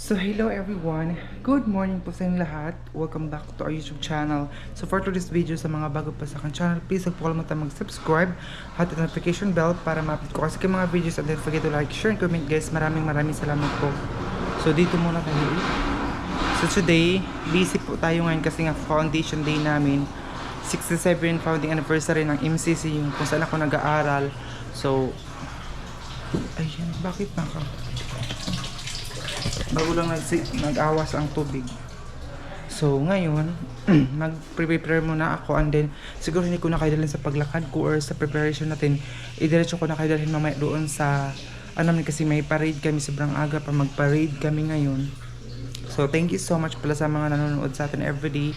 So hello everyone, good morning po sa inyong lahat. Welcome back to our YouTube channel. So for today's video, sa mga bago pa sa akin channel, please huwag po kalimutan mag-subscribe at notification bell para ma-update ko kasi kayo mga videos, and don't forget to like, share, and comment guys. Maraming salamat po. So dito muna tayo. So today, busy po tayo ngayon kasi nga foundation day namin. 67 founding anniversary ng MCC, yung kung saan ako nag-aaral. So ayun, bakit naka bago lang nag-awas ang tubig. So ngayon mag-prepare muna ako, and then siguro hindi ko na kayo dalhin sa paglakad ko or sa preparation natin. Idiretso ko na kayo dalhin mamaya doon sa namin kasi may parade kami sobrang aga pa, mag-parade kami ngayon. So thank you so much pala sa mga nanonood sa atin everyday.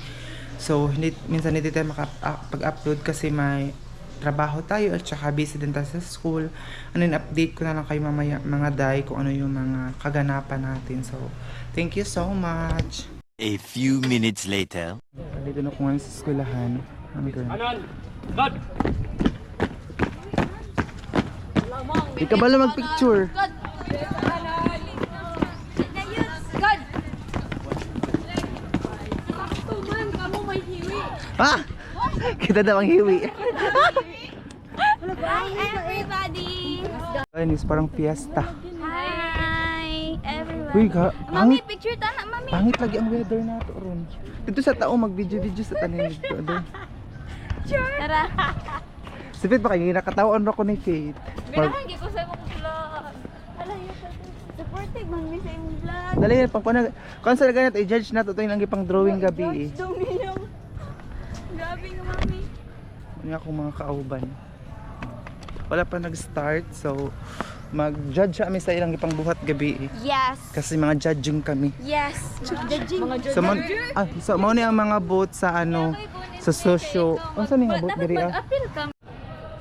So minsan hindi tayo makapag-upload kasi may trabaho tayo at saka busy din tayo sa school. And then update ko na lang kayo mamaya mga day kung ano yung mga kaganapan natin. So thank you so much. A few minutes later. Dito na ko ngayon sa eskwelahan. Anon! God! Di ka ba lang mag-picture? God! Tuman, kamu may hiwi. Ah! Kita daw ang hiwi. Hi everybody! Ayun is parang fiesta. Hi everyone! Uy, Mami, picture ta na, mami! pangit lagi ang weather nato ron. Dito sa tao mag-video sa tanin dito. Tara! Si Faith ba kayo nakatawon ako ni Faith? Ganahan, ko sa mga vlog! Hala, yun sa supportive man mi sa imong vlog! Dali yan, pagpanag. Kung saan ganit, i-judge na ito yung nangyay pang drawing gabi eh. Daw niyang. Grabe nga, mami! Ano akong mga kauban. Wala pa nag-start, so mag-judge kami sa ilang ipang buhat gabi eh. Yes! Kasi mga judging kami. Yes! Judging! So, mo ni ang mga boat sa sa sosyo. Ano saan nga boat diri ah? Mag-appeal ka!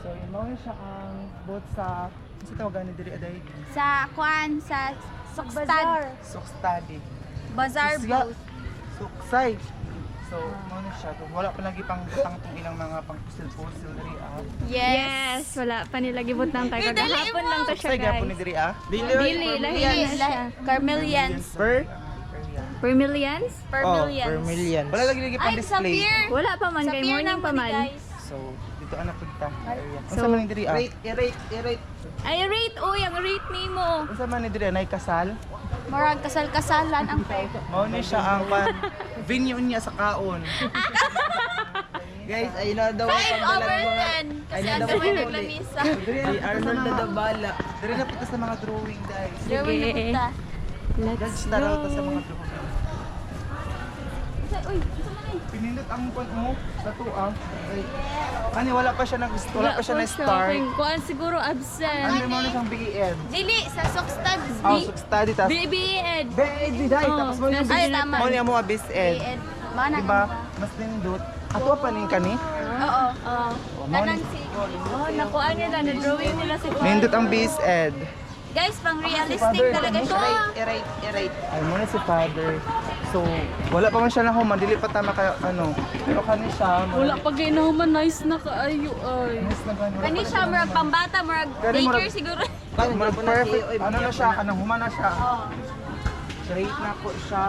So, mo ni siya ang boat sa tawagan ni diri aday. Sa Kwan, sa Sokstad. Sokstadi. Bazaar Siya- boat. Suksay. So, mo ni siya. Kung wala pa lagi pang butang itong ilang mga pang-pusil-pusil diri ah. Yes! Wala pa nila gibot ng tayo. Kagahapon lang to siya, Say gapon ni guys. diri ah. Dili, lahi na siya. Carmelians. Per Per millions? Per oh, millions. per million. Wala lagi pang Ay, sa display. pier! Wala pa man, Sa kay pier morning lang pa po ni man. guys. So, dito ana pagta. So, Unsa man ni diri ah? Ay, rate, uy, ang rate ni mo. Unsa man ni diri nay kasal? Marag kasal-kasalan ang pe. Mao ni siya ang venue niya sa kaon. Guys, ayun na daw 5 ang over pagdalan 10. Kasi ang dami naglamisa. Si Arnold na dabala. Diri na pita sa mga drawing guys. Drawing na punta. Let's Judge na raw ta sa go. mga drawing. Uy, ito man eh. Pinindot ang kwan mo sa tuwa. Ani wala pa siya na start. Kuan siguro absent. Ano mo na siyang BEd? Dili, sa Sokstad. Oh, study tas. BBEd. BEd di dai tapos mo yung Ay, tama. mo niya mo abis ed. Ed. Mana Diba? Mas nindot. Ato pa ning kani. Oo. Oh, Kanang si. oh, nakuha nila, na-drawing nila si Kuan. Nindot ang BS ed. Guys, pang realistic talaga ito. Erate. Ay mo na si father. So, wala pa man siya na human, dili pa tama ka pero kani siya. Wala pa ginahuman, nice na kaayo ay. Mas na gani. Kani siya, murag pambata, murag Kani murag- daycare siguro. Murag perfect. Ano na siya, kanang human na siya. Straight na po siya.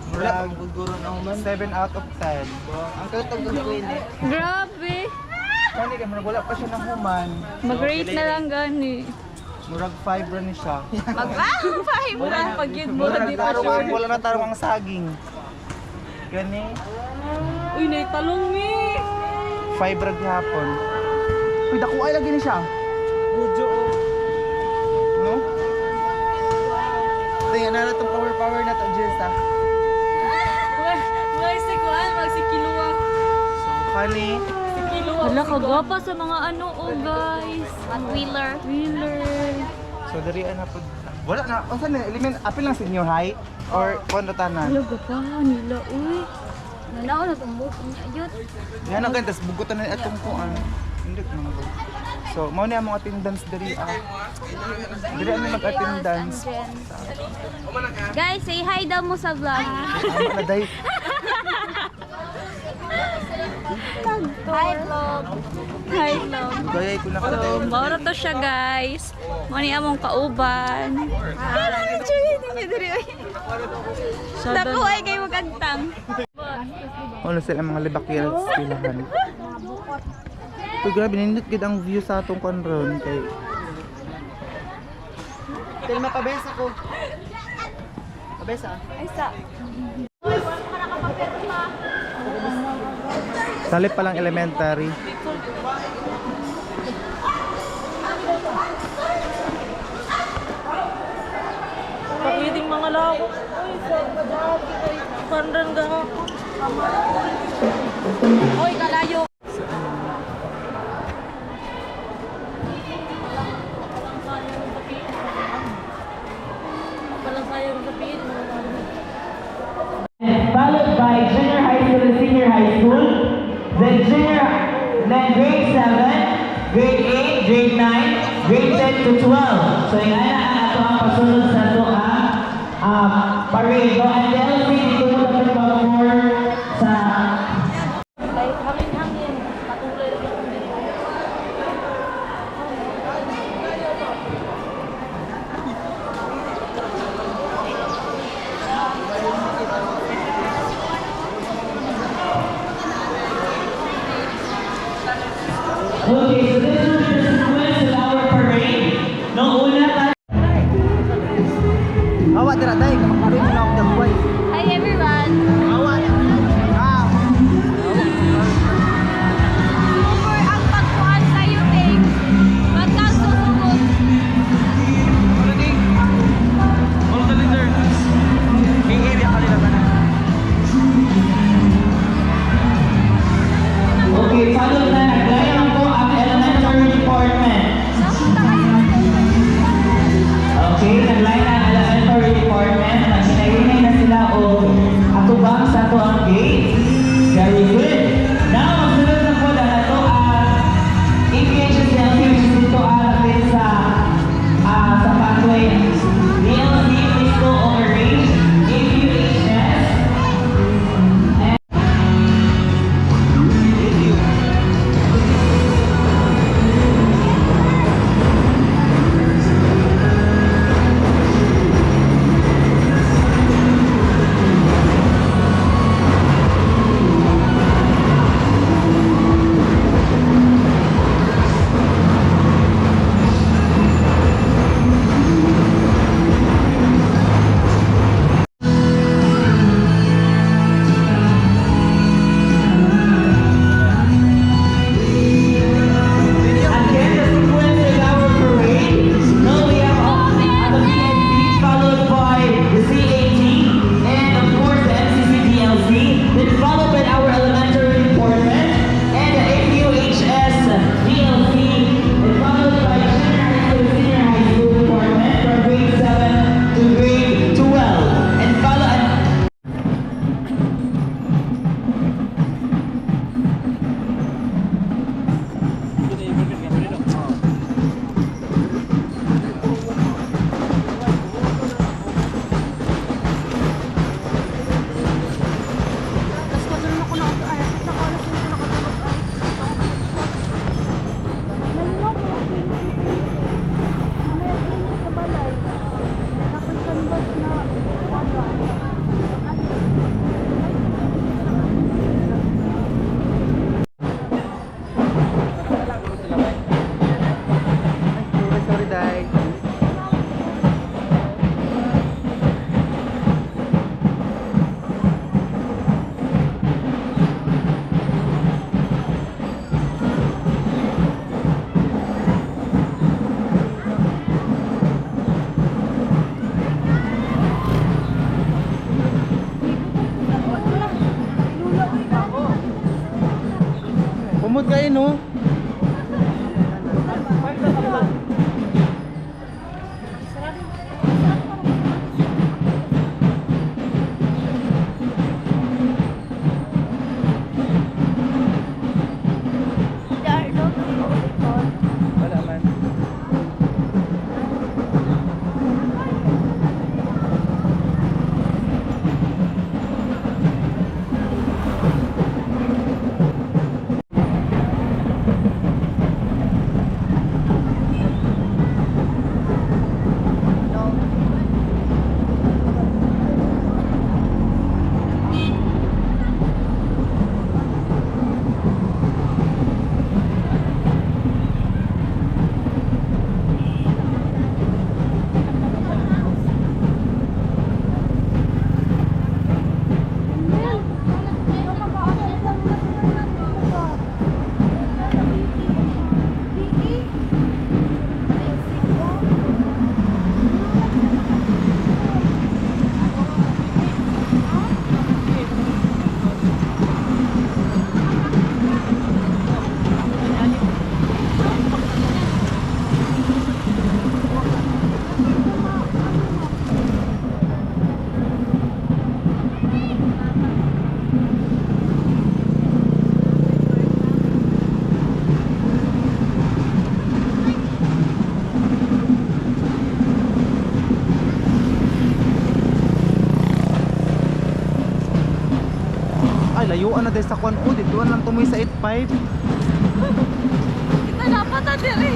Wala ang guguro na human. 7 out of 10. Ang katong gagawin eh. Grabe. Kani kay murag wala pa siya na human. Mag-rate na lang gani. Murag 5 ra ni siya. Mag-round 5. Murang pag yun mo, Wala di na pa tarong sure. wala na tarong ang saging. Gani Uy, naitalong ni. 5 ra gihapon. Uy, dako ay lagi ni siya. Budyo o. No? Tingnan na itong power na to, Jess ha. May si Kuan, magsikiluwa. So, kani, Wala, kagwapa sa mga ano, oh guys. At wheeler. Wheeler. so dari na po. Wala na, unsa na, element, apil lang senior high? Or kondo tanan? Wala, gapa nila, uy. Nanaw na tumbok niya. Ayun. Yan ang gantas, bugutan na itong kuan. Hindi ko naman. So, mao ni ang mga attendance dari Diri ano mag-attendance. Guys, say hi daw mo sa vlog. Ano na day? Hi vlog. Hi, vlog. Gayay ko na kada. So, maura to siya, guys. Mani among kauban. diri oy. Dako ay kay magagtang. Ano sila ang mga libakira sa pilahan. Uy, grabe, nindot gid ang view sa atong konron kay Tilma, pabesa ko. Pabesa. Ay sa. salip pa lang elementary. Pakiting mga lawak. Uy, sa madami kay Pandan ga. Oy, kalayo. Walang sayang sabihin mo. Followed by junior high school and senior high school, then grade 7, grade 8, grade 9, grade 10 to 12. So yung ana ang ato ang pasunod sa ato ang parade. No, and the LC dito mo dapat mag-more sa Like, hangin-hangin. Patulay lang yung dito. Okay, so this will be the sequence of our parade. No, una tayo. Awa, tira tayo. Kamakarin mo na ako dagway. Hi everyone. Awa. Ah. Over ang pagkuhan sa yuting. Wag kang susugod. All the leader. King area kanila ka na. Okay, followed na naglayang po ang elementary department. Napunta kayo ng Okay, nag-line ang elementary department. Nagsinagingay na sila o atubang sa ato ang gate. Very good. Now, magsunod na po na ito ang APHS LC, which is dito alapin sa pathway. DLC, please go over range. APHS. Again, the sequence is our parade. Now we have the PNP followed by the CAT and of course the MCC-DLC. Then followed by our elementary department and the APUHS DLC. And followed by junior high school, senior high school department from grade 7 to grade 12. And follow and Sorry, Day. Pumod kayo, no? Wala man. layuan na dahil sa kwan po. Dituan lang tumoy sa 85. Kita dapat na diri.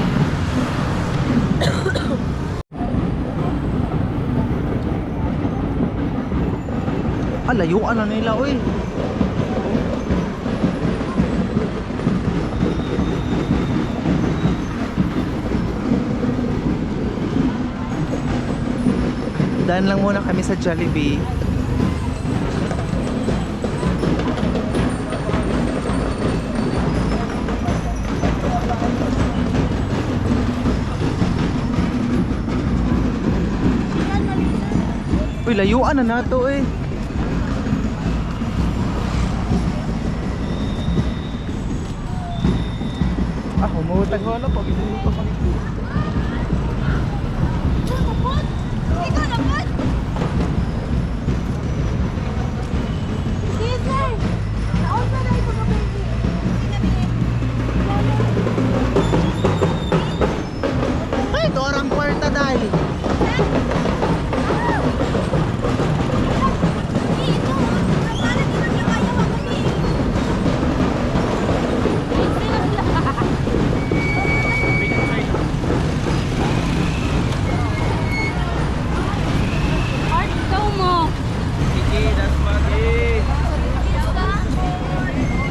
Layuan na nila, uy. Daan lang muna kami sa Jollibee. Uy, layuan na nato eh. Ako mo tagala pag hindi pa pagito. Ikaw dapat. Caesar. Naon na na ito baby. Ay, dorang kwarta dahil. Art, ikaw mo. Sige, that's magi.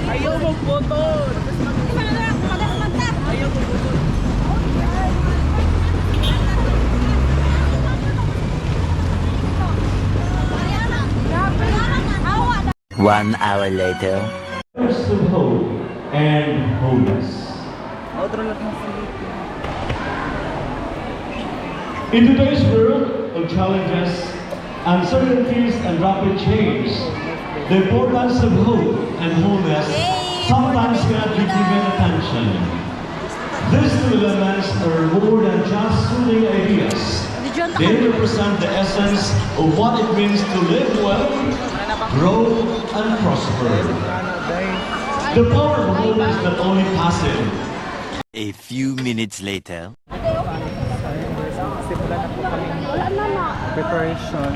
Ayaw mag-photo. Ayaw mag-photo. 1 hour later. First of hope and wholeness. In today's world of challenges, uncertainties, and rapid change, the importance of hope and wholeness sometimes cannot be given attention. These two elements are more than just soothing ideas. They represent the essence of what it means to live well, grow, and prosper. The power of hope is not only passive. A few minutes later. Simulan na po kami preparation.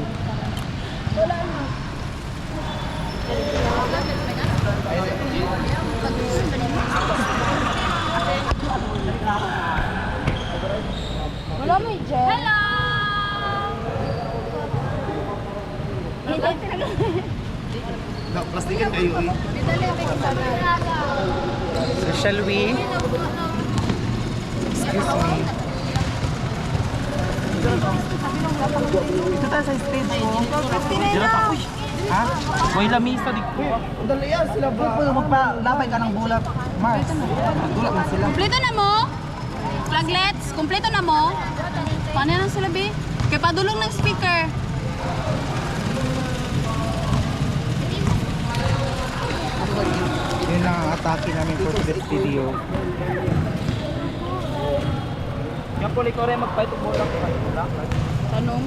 Wala mo i-jet. Hello! Plastikan kayo eh. Dali ako kasama. So shall we? Excuse me. Ito tayo sa stage mo. Ha? May lamisa di ko. Dali yan sila ba? Magpalapay ka ng bulat. Mars. Bulat na sila. Kumpleto na mo? Flaglets, kumpleto na mo? Paano lang sila, Bi? Kaya padulong ng speaker. Yun lang ang atake namin for today's video. Yung puli ko rin magpahit mo lang. Tanong.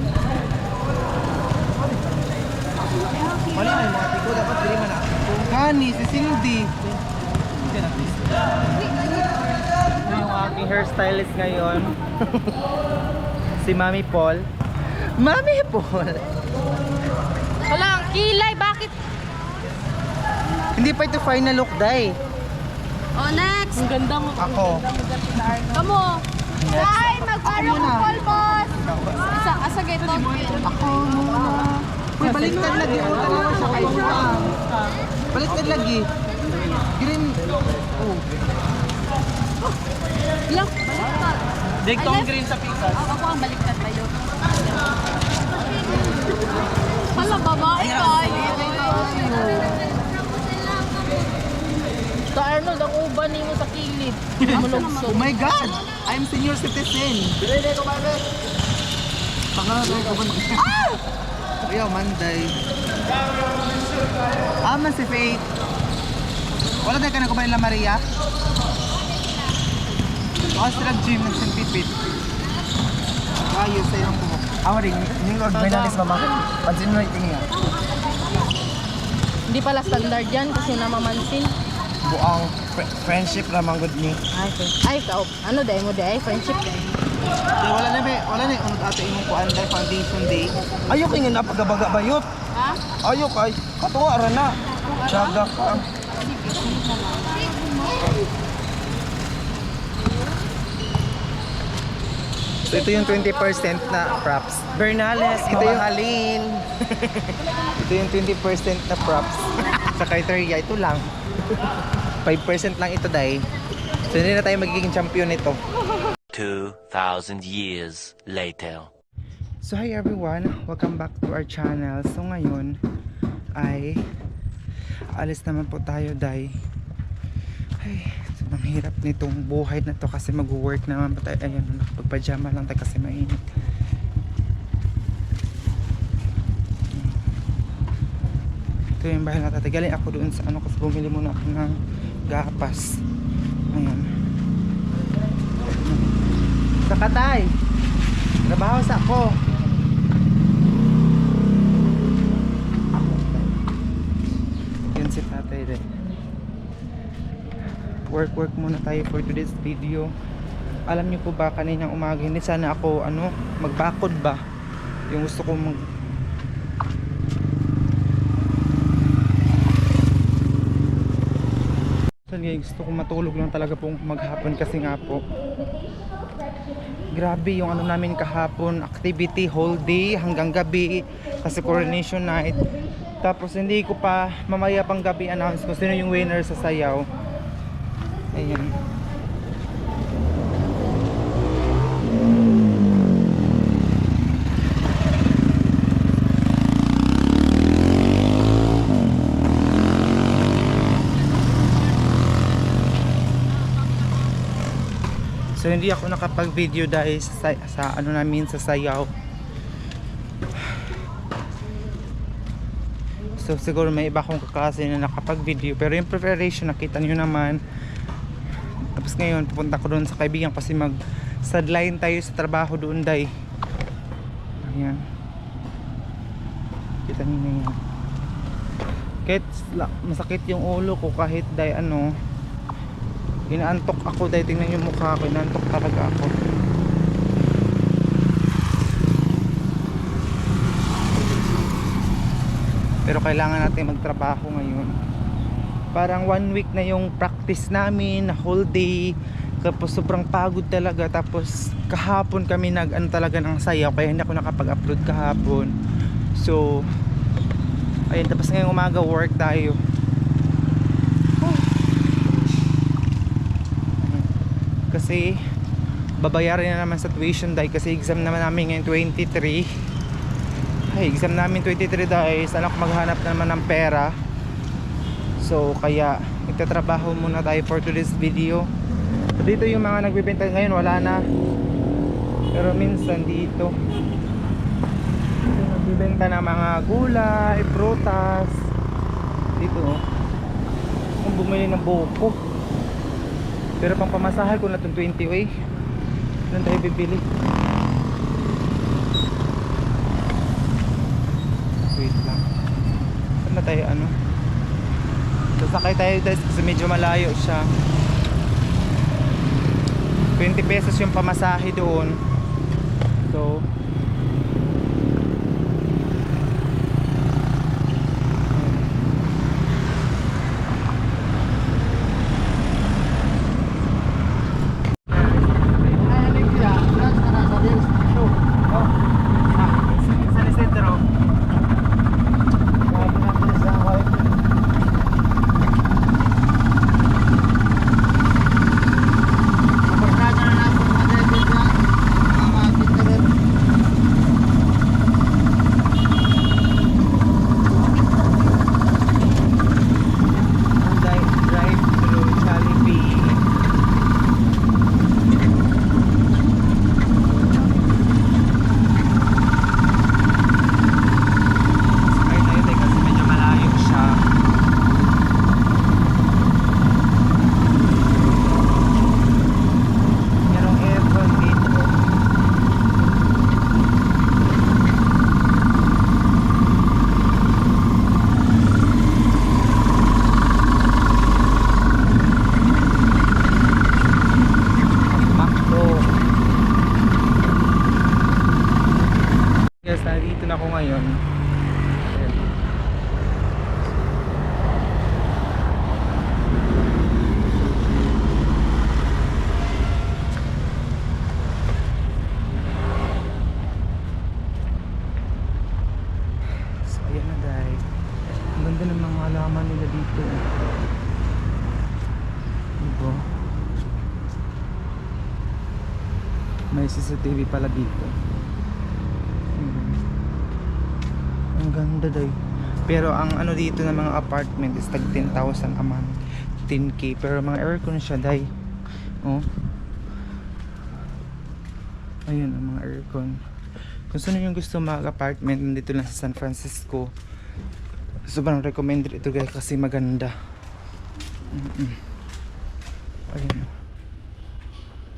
Mali na yung mga tiko. Dapat dili man na. Kani, si Cindy. Ito yung aking hairstylist ngayon. Si Mami Paul. Mami Paul! Wala, ang kilay, bakit? Hindi pa ito final look, Day. Oh, next. Ang ganda mo. Ako. Kamu. Ay, magparo Ako ko, muna. Polbos. Asa geto. Ako muna. Uy, baliktad lagi. O, tanawa siya kayo. Baliktad lagi. Green. Oh. Look, baliktad. Digtong green sa pizza. Ako ang baliktad ba yun? Hala, babae tayo. Sa Arnold, ang uban mo sa kilid. Oh my God! I'm senior citizen. Bilay ko ba? Pangalan ko ba? Ayaw, Manday. Man si Faith. Wala tayo ka na kumain La Maria? Baka sila gym, nagsempipit. Ayos sa iyong buhok. Ako rin, hindi ko magminalis mama. Pansin mo iting nga. Hindi pala standard yan kasi namamansin. Buang friendship ramang good ni. Ay, ano day mo day? Friendship day. Wala na be, wala na unod ato imong kuan day foundation day. Ayok nga napagabaga bayot. Ha? Ayok ay katuwa ra na. Tsaga ka. So ito yung 20% na props. Bernales, ito yung halin. Ito yung 20% na props. Sa criteria, ito lang. 5% lang ito, Day. So hindi na tayo magiging champion nito. 2,000 years later. So hi everyone, welcome back to our channel. So ngayon ay alis naman po tayo, Day. Ay, sobrang hirap nitong buhay na to kasi mag-work naman pa tayo. Ayan, nakapagpajama lang tayo kasi mainit. Ito yung bahay na tatay. Galing ako doon sa ano kasi bumili muna ako ng gapas. Ayan. Sa Katay, trabaho sa ako. Yun si tatay rin. Work muna tayo for today's video. Alam niyo po ba kaninang umaga hindi sana ako magbakod ba, yung gusto ko gusto ko matulog lang talaga pong maghapon kasi nga po grabe yung namin kahapon, activity whole day hanggang gabi kasi coronation night. Tapos hindi ko pa mamaya pang gabi announce kung sino yung winner sa sayaw. Ayan. So hindi ako nakapag-video dahil sa namin sa sayaw. So siguro may iba akong kakasi na nakapag-video pero yung preparation nakita niyo naman. Tapos ngayon pupunta ko doon sa kaibigan kasi mag-sideline tayo sa trabaho doon, Day. Ayan. Kita niyo na yan. Kahit masakit yung ulo ko kahit Day inaantok ako dahil tingnan yung mukha ko, inaantok talaga ako. Pero kailangan natin magtrabaho ngayon. Parang 1 week na yung practice namin, na whole day. Tapos sobrang pagod talaga. Tapos kahapon kami talaga ng sayaw kaya hindi ako nakapag-upload kahapon. So ayun, tapos ngayong umaga work tayo. Kasi babayaran na naman sa tuition dahil kasi exam naman namin ngayon 23. Ay, exam namin 23 dahil sana ko maghanap na naman ng pera. So kaya magtatrabaho muna tayo for today's video. So, dito yung mga nagbebenta ngayon wala na. Pero minsan dito nagbebenta ng mga gulay, prutas. Dito kung bumili ng buko. Pero pang pamasahe ko na itong 20 eh. Doon tayo bibili. Wait lang. Saan na tayo Sasakay tayo guys kasi medyo malayo siya. 20 pesos yung pamasahe doon. So Ayan na guys. Ang ganda ng mga halaman nila dito. Diba? May CCTV pala dito. Ang ganda day. Pero ang ano dito ng mga apartment is tag 10,000 a month. 10k. Pero mga aircon siya day. Oh. Ayun ang mga aircon. Kung sino yung gusto mag-apartment nandito lang sa San Francisco, sobrang recommended ito guys kasi maganda. Ayun.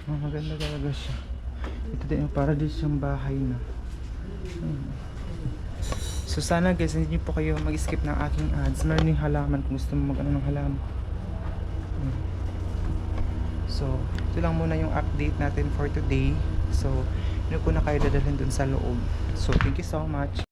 Maganda talaga siya. Ito din yung para din siyang bahay na. So sana guys, hindi nyo po kayo mag-skip ng aking ads. Meron yung halaman kung gusto mo mag-ano ng halaman. So, ito lang muna yung update natin for today. So, yun ko na kayo dadalhin dun sa loob. So, thank you so much.